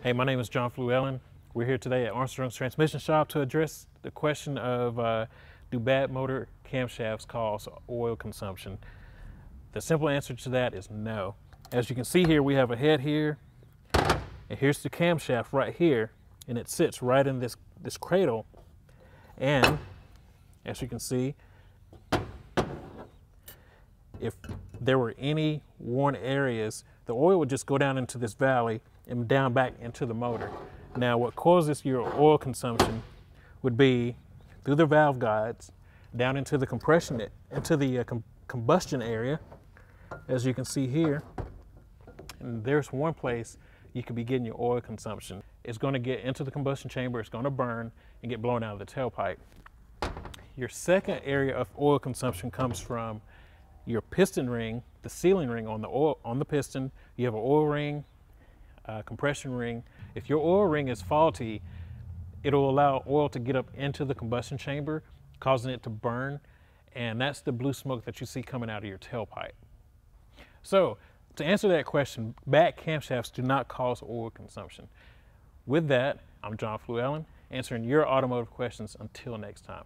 Hey, my name is John Fluellen. We're here today at Armstrong's Transmission Shop to address the question of do bad motor camshafts cause oil consumption? The simple answer to that is no. As you can see here, we have a head here, and here's the camshaft right here, and it sits right in this cradle. And as you can see, if there were any worn areas, the oil would just go down into this valley and down back into the motor. Now, what causes your oil consumption would be through the valve guides, down into the combustion area, as you can see here. And there's one place you could be getting your oil consumption. It's going to get into the combustion chamber, it's going to burn and get blown out of the tailpipe. Your second area of oil consumption comes from your piston ring, the sealing ring on the piston. You have an oil ring, compression ring. If your oil ring is faulty, it'll allow oil to get up into the combustion chamber, causing it to burn, and that's the blue smoke that you see coming out of your tailpipe. So, to answer that question, bad camshafts do not cause oil consumption. With that, I'm John Fluellen, answering your automotive questions. Until next time.